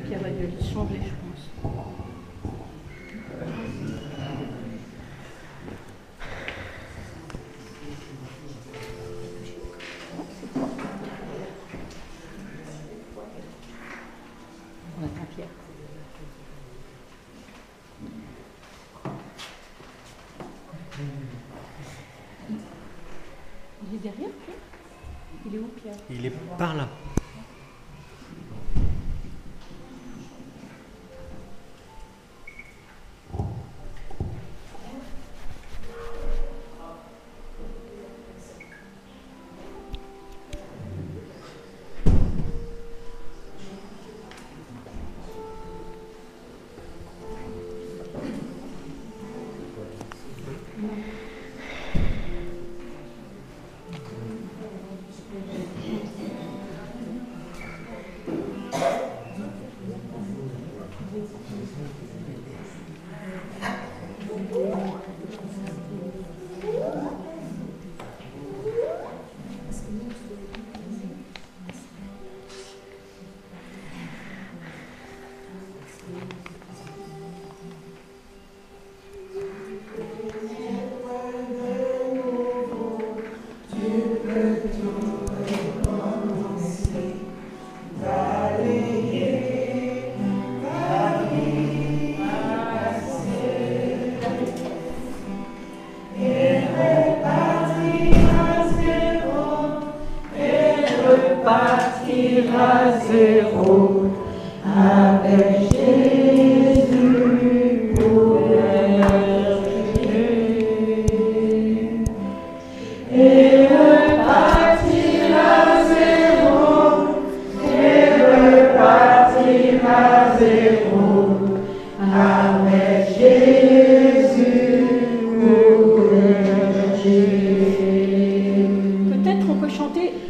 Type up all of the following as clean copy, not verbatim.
Pierre va dû changer, je pense. On attend Pierre. Il est derrière, Pierre? Il est où, Pierre? Il est par là.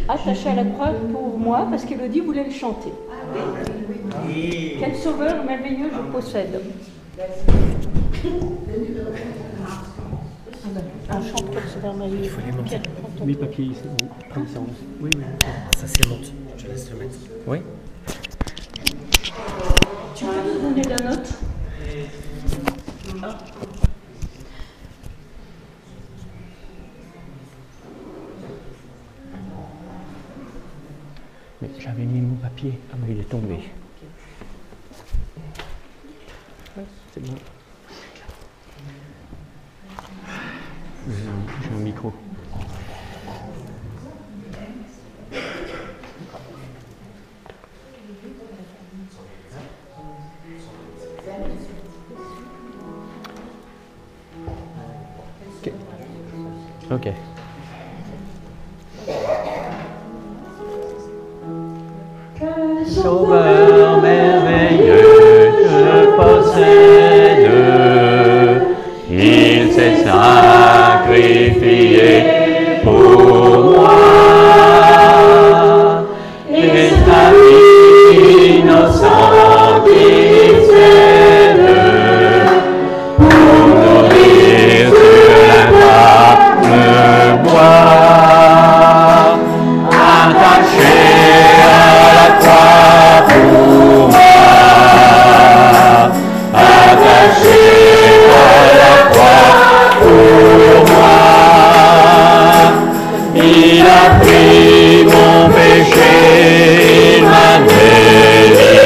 Attaché à la croix pour moi, parce qu'Élodie voulait le chanter. Quel sauveur merveilleux je possède. On chante quel sauveur merveilleux. Il faut les monter. Oui, papier, comme ça. Oui, oui. Ça c'est monte. Je laisse le mettre. Oui. Tu peux nous donner la note? Mais j'avais mis mon papier. Ah, mais il est tombé. Ouais, c'est bon. J'ai un micro. Ok. Sauveur merveilleux, je possède, il s'est sacrifié pour moi, et sa vie innocente il cède, pour mourir sur l'infâme bois, attaché à la croix pour moi, attaché à la croix pour moi. Il a pris mon péché, il m'a délivré,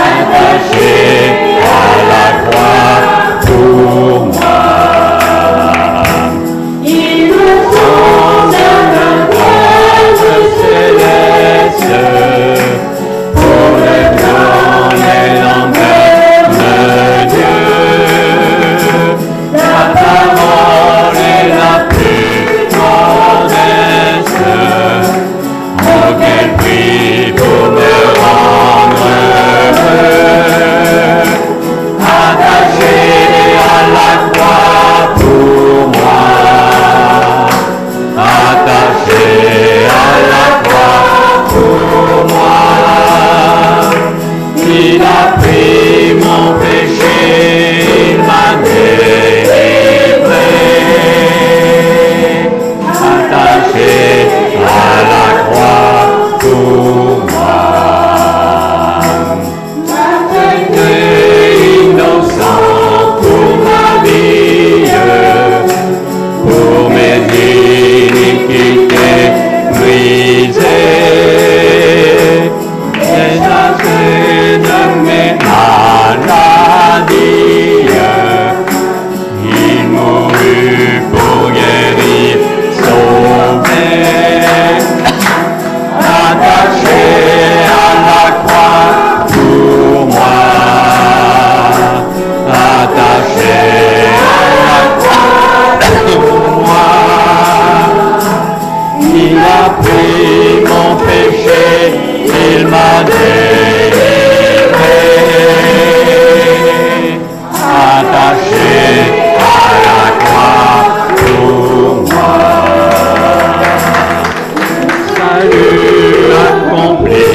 attaché à la croix pour moi. Il me semble un rêve céleste, pour le temps et l'enfer de Dieu. La parole est la plus modeste, oh quel prix pour me rendre heureux, attaché à la croix pour moi, attaché à la croix pour moi, il a pris soulagé de mes maladies. Il mourut pour guérir, sauver, attaché à la croix pour moi, attaché à la croix pour moi. Il a pris mon péché, il m'a délivré, attaché à la croix pour moi. Salut accompli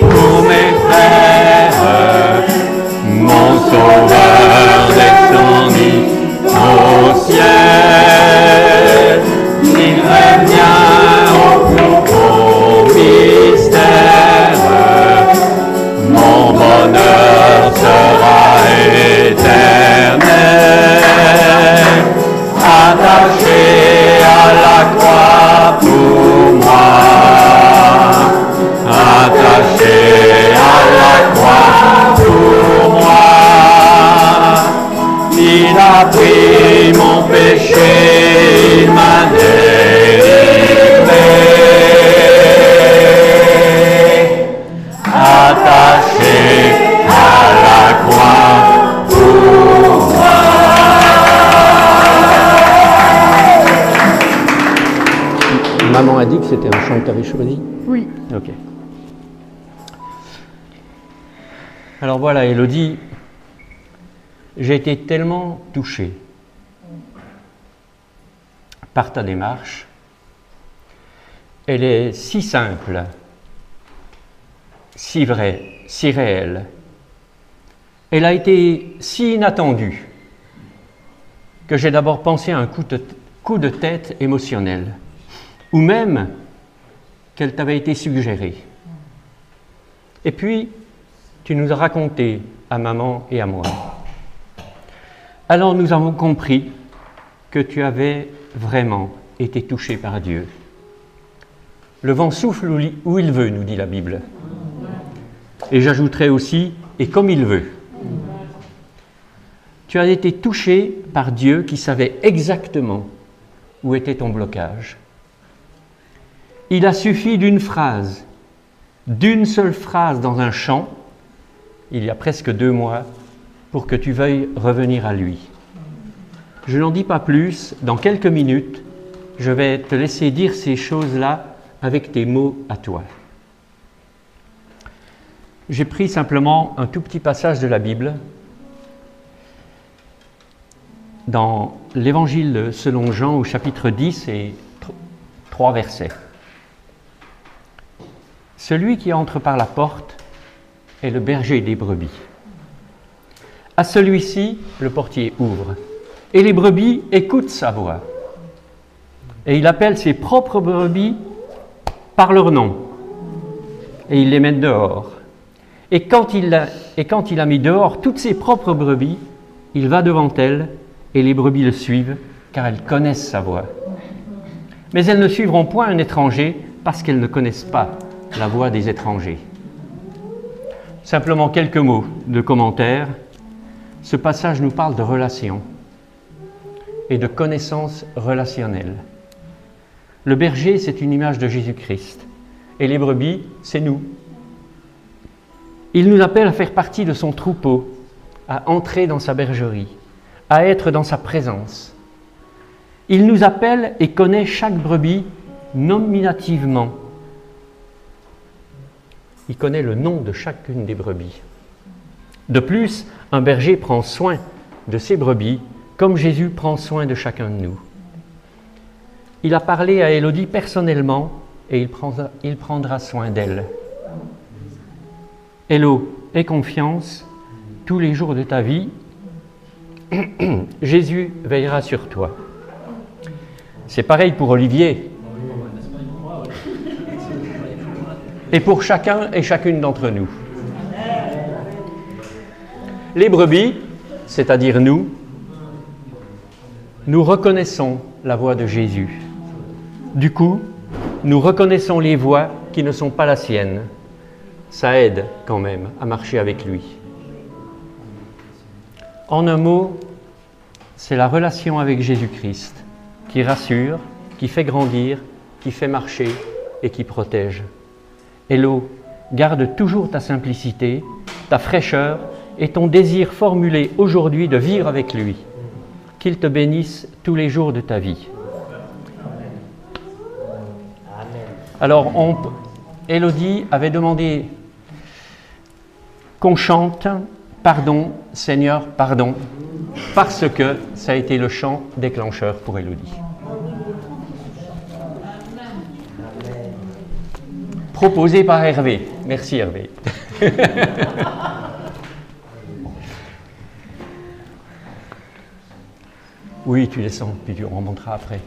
pour mes frères, mon sauveur descendit au ciel. Il revient au plus haut mystère, mon bonheur sera éternel, attaché à la croix pour moi, attaché à la croix pour moi. Il a pris mon péché, il m'a délivré, attaché à la croix pour moi. Maman a dit que c'était un chant que tu avais choisi? Oui. Ok. Alors voilà, Élodie, j'ai été tellement touché par ta démarche. Elle est si simple, si vraie, si réelle. Elle a été si inattendue que j'ai d'abord pensé à un coup de tête émotionnel, ou même qu'elle t'avait été suggérée. Et puis, tu nous as raconté à maman et à moi. Alors nous avons compris que tu avais vraiment été touché par Dieu. Le vent souffle où il veut, nous dit la Bible. Et j'ajouterai aussi, et comme il veut. Tu as été touché par Dieu qui savait exactement où était ton blocage. Il a suffi d'une phrase, d'une seule phrase dans un chant, il y a presque 2 mois, pour que tu veuilles revenir à lui. Je n'en dis pas plus, dans quelques minutes, je vais te laisser dire ces choses-là avec tes mots à toi. J'ai pris simplement un tout petit passage de la Bible dans l'Évangile selon Jean au chapitre 10 et 3 versets. Celui qui entre par la porte est le berger des brebis. À celui-ci, le portier ouvre, et les brebis écoutent sa voix. Et il appelle ses propres brebis par leur nom, et il les met dehors. Et quand il a mis dehors toutes ses propres brebis, il va devant elles, et les brebis le suivent, car elles connaissent sa voix. Mais elles ne suivront point un étranger, parce qu'elles ne connaissent pas la voix des étrangers. Simplement quelques mots de commentaire. Ce passage nous parle de relations et de connaissances relationnelles. Le berger, c'est une image de Jésus-Christ, et les brebis, c'est nous. Il nous appelle à faire partie de son troupeau, à entrer dans sa bergerie, à être dans sa présence. Il nous appelle et connaît chaque brebis nominativement. Il connaît le nom de chacune des brebis. De plus, un berger prend soin de ses brebis comme Jésus prend soin de chacun de nous. Il a parlé à Élodie personnellement et il prendra soin d'elle. Élo, aie confiance, tous les jours de ta vie, Jésus veillera sur toi. C'est pareil pour Olivier. Et pour chacun et chacune d'entre nous. Les brebis, c'est-à-dire nous reconnaissons la voix de Jésus. Du coup, nous reconnaissons les voix qui ne sont pas la sienne. ça aide quand même à marcher avec lui. En un mot, c'est la relation avec Jésus-Christ qui rassure, qui fait grandir, qui fait marcher et qui protège. Hello, garde toujours ta simplicité, ta fraîcheur et ton désir formulé aujourd'hui de vivre avec lui. Qu'il te bénisse tous les jours de ta vie. Alors, Élodie avait demandé qu'on chante « Pardon, Seigneur, pardon », parce que ça a été le chant déclencheur pour Élodie. Proposé par Hervé. Merci Hervé. Oui, tu descends, puis tu remonteras après.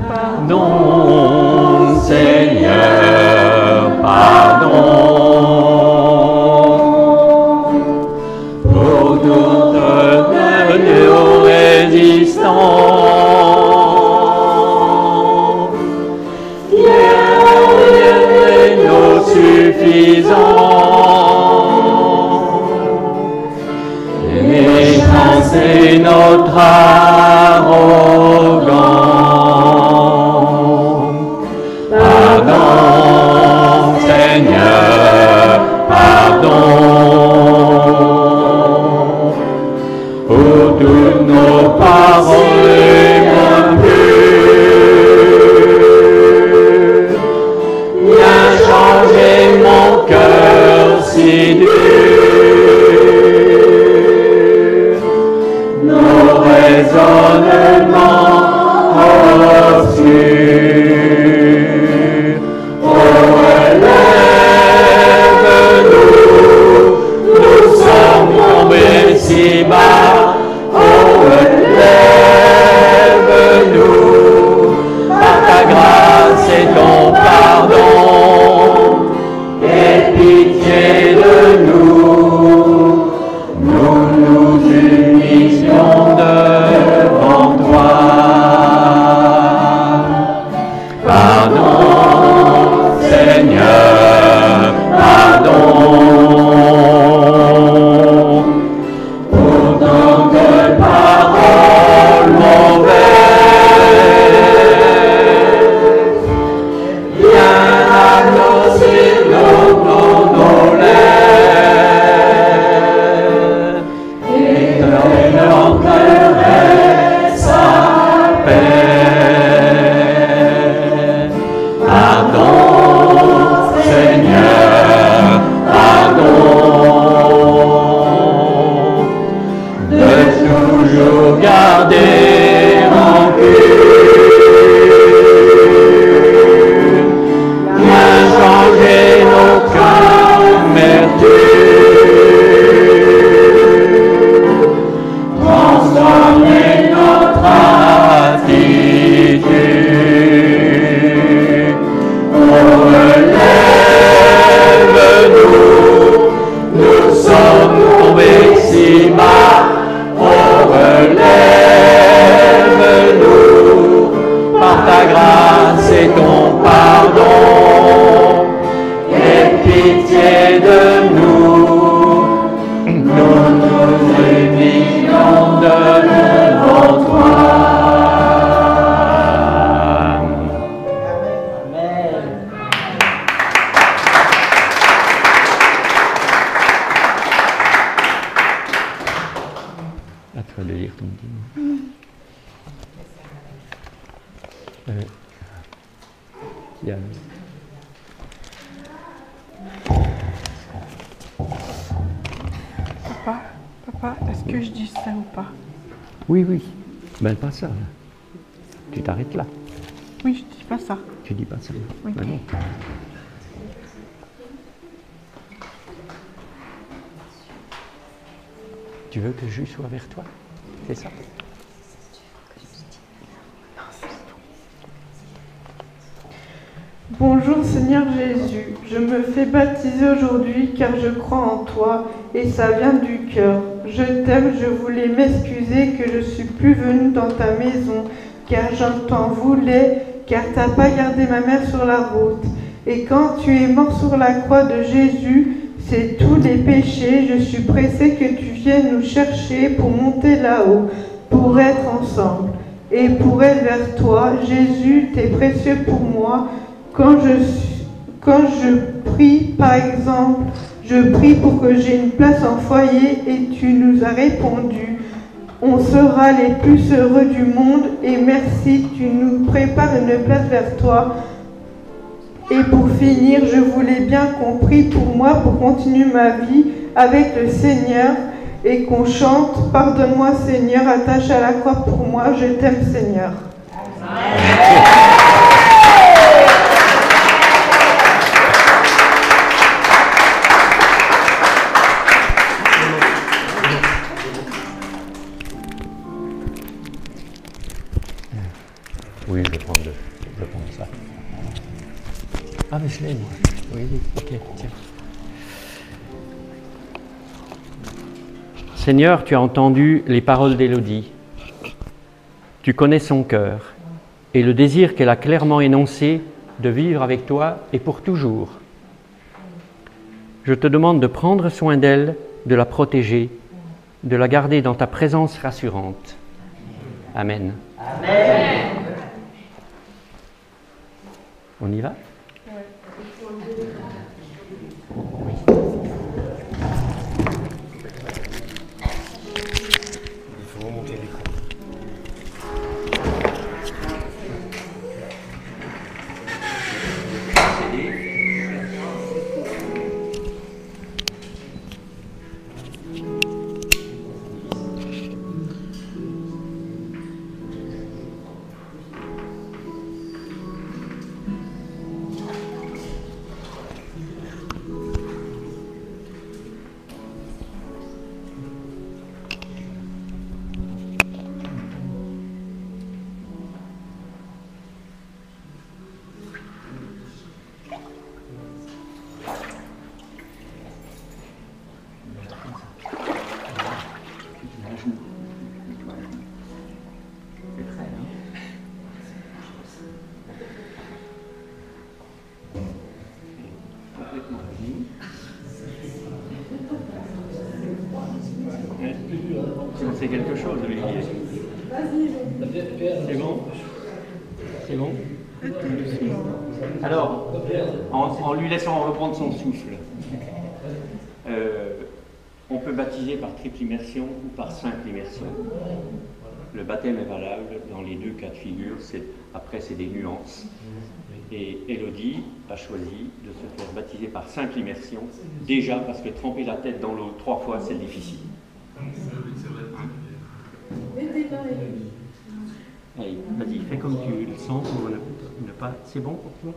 Pardon, Seigneur, pardon, pour toutes nos résistances, et nos suffisances, et notre arrogance. Pardon, Seigneur, pardon, pour toutes nos paroles impures. Viens changer mon cœur si dur, nos raisonnements obscurs. Oh, élève-nous, nous sommes tombés si bas. Oh, élève-nous, par ta grâce et ton pardon, aie pitié de nous, nous nous unissions devant toi. Pardon, Seigneur, pardon, pour tant de paroles mauvaises. Viens adoucir nos lèvres et leur caresse sa paix. Pardon, Seigneur, pardon, de toujours garder rancune. Viens changer nos cœurs d'amertume, transformer notre attitude. Oh, élève-nous, nous sommes tombés si bas. Oh, élève-nous, par ta grâce et ton pardon, aie pitié de nous, nous nous unions devant toi. À toi de lire ton petit mot. Yann. Papa, est-ce que je dis ça ou pas? Oui, oui. Ben pas ça. Là. Tu t'arrêtes là. Oui, je dis pas ça. Tu dis pas ça. Oui. Ben non. Tu veux que je sois vers toi? C'est ça? Bonjour Seigneur Jésus, je me fais baptiser aujourd'hui car je crois en toi et ça vient du cœur. Je t'aime, je voulais m'excuser que je suis plus venue dans ta maison car j'en t'en voulais, car t'as pas gardé ma mère sur la route. Et quand tu es mort sur la croix de Jésus, c'est tous les péchés, je suis pressé que tu viennes nous chercher pour monter là-haut, pour être ensemble. Et pour être vers toi, Jésus, t'es précieux pour moi. Quand je prie, par exemple, je prie pour que j'ai une place en foyer et tu nous as répondu. On sera les plus heureux du monde et merci, tu nous prépares une place vers toi. Et pour finir, je voulais bien qu'on prie pour moi pour continuer ma vie avec le Seigneur et qu'on chante « Pardonne-moi Seigneur, attache à la croix pour moi, je t'aime Seigneur ». Oui, je vais prendre ça. Ah, mais je l'ai, moi. Oui, ok, tiens. Seigneur, tu as entendu les paroles d'Élodie. Tu connais son cœur et le désir qu'elle a clairement énoncé de vivre avec toi et pour toujours. Je te demande de prendre soin d'elle, de la protéger, de la garder dans ta présence rassurante. Amen. Amen. On y va ? Il faut remonter l'écran. C'est quelque chose, Olivier. C'est bon ? C'est bon ? Alors, en lui laissant reprendre son souffle, on peut baptiser par triple immersion ou par simple immersion. Le baptême est valable dans les deux cas de figure. Après, c'est des nuances. Et Élodie a choisi de se faire baptiser par simple immersion, déjà parce que tremper la tête dans l'eau 3 fois, c'est difficile. Allez, vas-y, fais comme tu le sens pour ne pas... C'est bon pour toi ?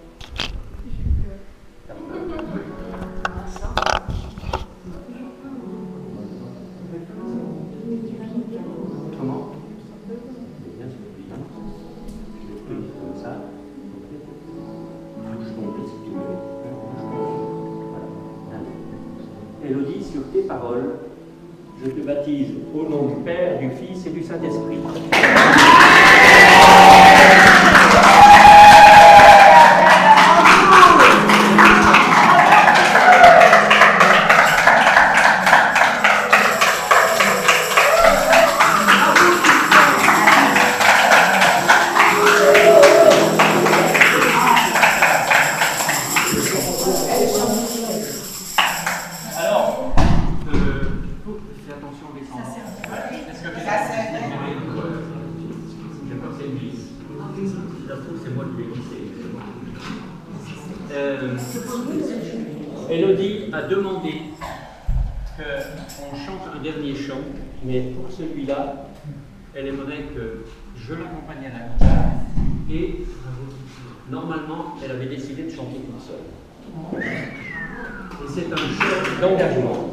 Comment ? Comme ça. Élodie, sur tes paroles, je te baptise au nom du Père, du Fils et du Saint-Esprit. Élodie a demandé qu'on chante un dernier chant, mais pour celui-là, elle aimerait que je l'accompagne à la guitare et normalement, elle avait décidé de chanter toute seule. Et c'est un chant d'engagement.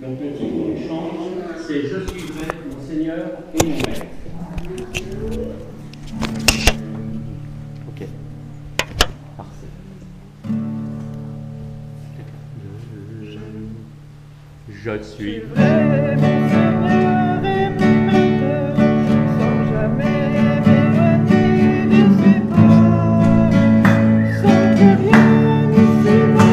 Donc le titre du chant, c'est Je suis vrai, mon Seigneur et mon Maître. Ok. Parfait. Je suis vrai, mon Seigneur et mon Maître, sans jamais m'éloigner de ses pas, sans que rien ici-bas ne m'arrête, sans rien que le chant de sa voix.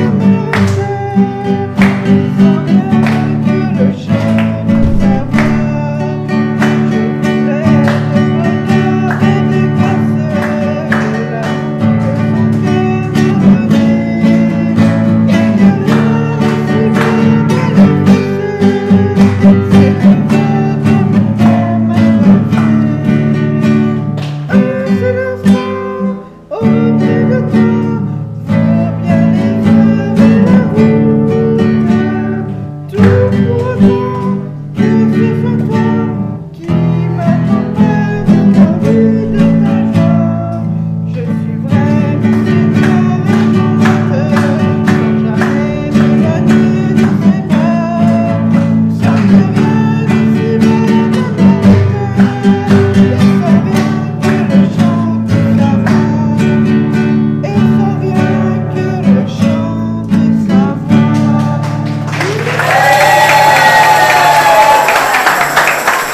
Je voudrais de bonheur et de grâce, de l'amour que son cœur m'a donné, et que rien ici-bas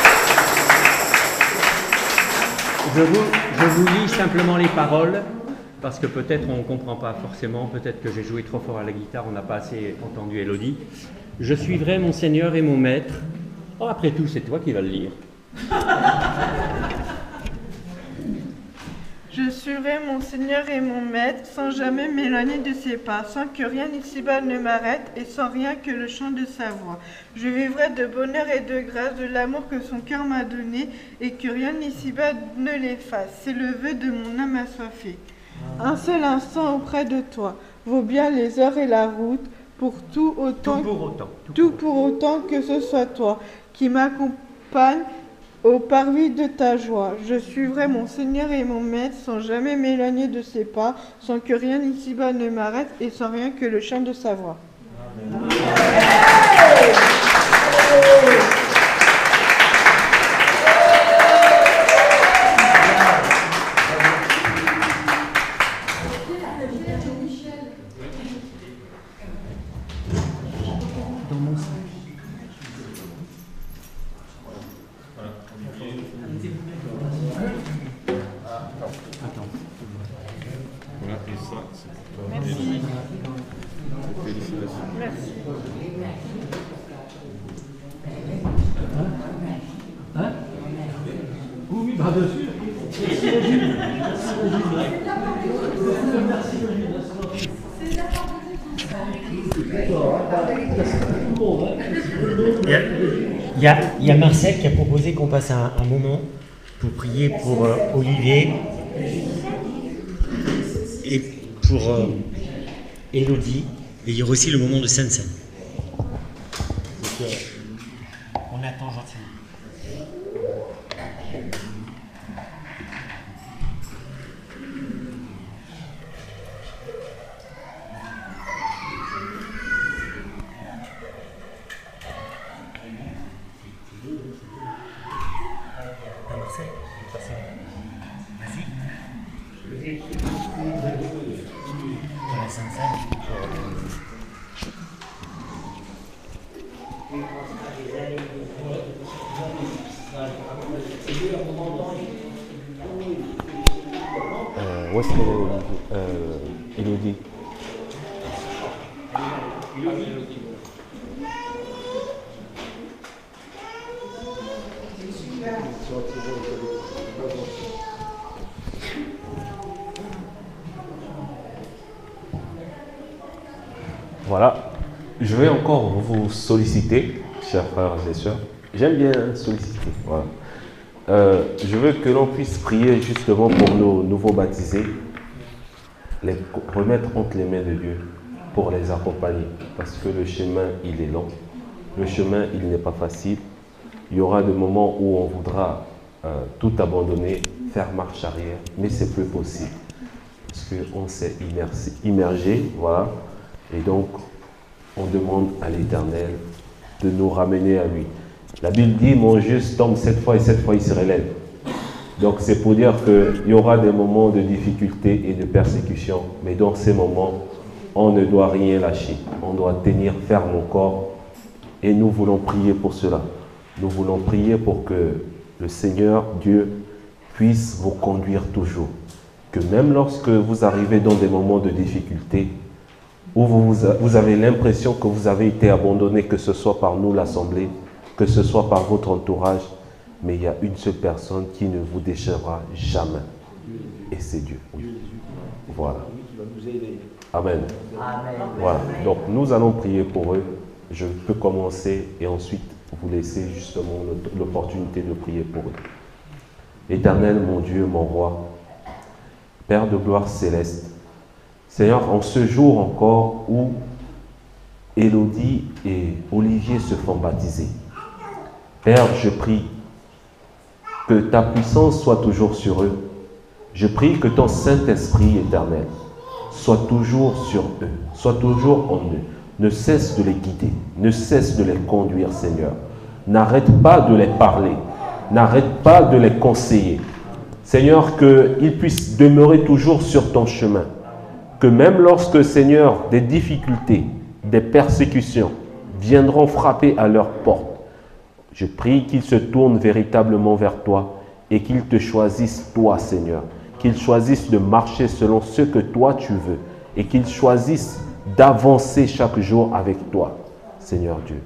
ne Je vous lis simplement les paroles, parce que peut-être on ne comprend pas forcément, peut-être que j'ai joué trop fort à la guitare, on n'a pas assez entendu Élodie. Je suivrai mon Seigneur et mon Maître. Oh, après tout, c'est toi qui vas le lire. Je suivrai mon Seigneur et mon Maître, sans jamais m'éloigner de ses pas, sans que rien ici-bas ne m'arrête, et sans rien que le chant de sa voix. Je vivrai de bonheur et de grâce, de l'amour que son cœur m'a donné, et que rien ici-bas ne l'efface. C'est le vœu de mon âme assoiffée. Un seul instant auprès de toi vaut bien les heures et la route, pour tout autant que ce soit toi qui m'accompagne au parvis de ta joie. Je suivrai mon Seigneur et mon Maître sans jamais m'éloigner de ses pas, sans que rien ici-bas ne m'arrête et sans rien que le chant de sa voix. Amen. Merci. Merci. Hein? Oui, bien sûr. Il y a Marcel qui a proposé qu'on passe un moment pour prier pour Olivier et pour Élodie, et il y aura aussi le moment de Sainte-Seine. On attend gentiment. Marcel, vas-y. Pour la Sainte-Seine. Où est-ce qu'elle est, Élodie? Voilà. je vais encore vous solliciter, chers frères et sœurs. J'aime bien solliciter. Voilà. Je veux que l'on puisse prier justement pour nos nouveaux baptisés, les remettre entre les mains de Dieu pour les accompagner. Parce que le chemin, il est long. Le chemin, il n'est pas facile. Il y aura des moments où on voudra tout abandonner, faire marche arrière, mais c'est plus possible. Parce qu'on s'est immergé, voilà. Et donc, on demande à l'Éternel de nous ramener à lui. La Bible dit, mon juste tombe 7 fois et 7 fois il se relève. Donc c'est pour dire qu'il y aura des moments de difficulté et de persécution, mais dans ces moments, on ne doit rien lâcher. On doit tenir ferme encore et nous voulons prier pour cela. Nous voulons prier pour que le Seigneur, Dieu, puisse vous conduire toujours. Que même lorsque vous arrivez dans des moments de difficulté, où vous avez l'impression que vous avez été abandonné, que ce soit par nous, l'Assemblée, que ce soit par votre entourage, mais il y a une seule personne qui ne vous déchirera jamais. Et c'est Dieu. Voilà. Amen. Voilà. Donc nous allons prier pour eux. Je peux commencer et ensuite vous laisser justement l'opportunité de prier pour eux. Éternel, mon Dieu, mon roi, Père de gloire céleste, Seigneur, en ce jour encore où Élodie et Olivier se font baptiser, Père, je prie que ta puissance soit toujours sur eux. Je prie que ton Saint-Esprit éternel soit toujours sur eux, soit toujours en eux. Ne cesse de les guider, ne cesse de les conduire, Seigneur. N'arrête pas de les parler, n'arrête pas de les conseiller. Seigneur, qu'ils puissent demeurer toujours sur ton chemin. Que même lorsque, Seigneur, des difficultés, des persécutions viendront frapper à leur porte, je prie qu'ils se tournent véritablement vers toi et qu'ils te choisissent, toi, Seigneur. Qu'ils choisissent de marcher selon ce que toi tu veux et qu'ils choisissent d'avancer chaque jour avec toi, Seigneur Dieu.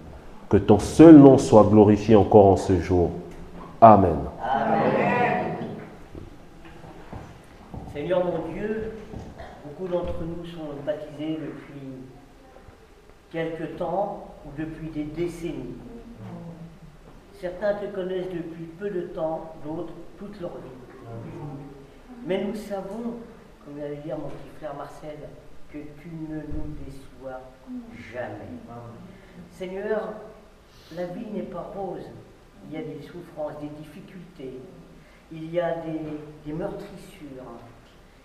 Que ton seul nom soit glorifié encore en ce jour. Amen. Amen. Seigneur mon Dieu, beaucoup d'entre nous sont baptisés depuis quelque temps ou depuis des décennies. Certains te connaissent depuis peu de temps, d'autres toute leur vie. Mais nous savons, comme vient de dire mon petit frère Marcel, que tu ne nous déçois jamais. Seigneur, la vie n'est pas rose. Il y a des souffrances, des difficultés, il y a des meurtrissures,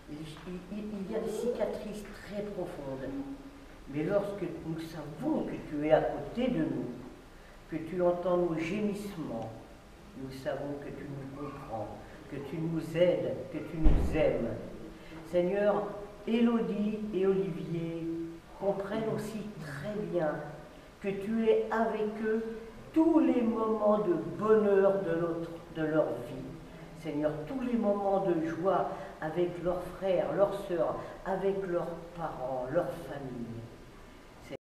il y a des cicatrices très profondes. Mais lorsque nous savons que tu es à côté de nous, que tu entends nos gémissements, nous savons que tu nous comprends, que tu nous aides, que tu nous aimes. Seigneur, Élodie et Olivier comprennent aussi très bien que tu es avec eux tous les moments de bonheur de leur vie. Seigneur, tous les moments de joie avec leurs frères, leurs sœurs, avec leurs parents, leur famille.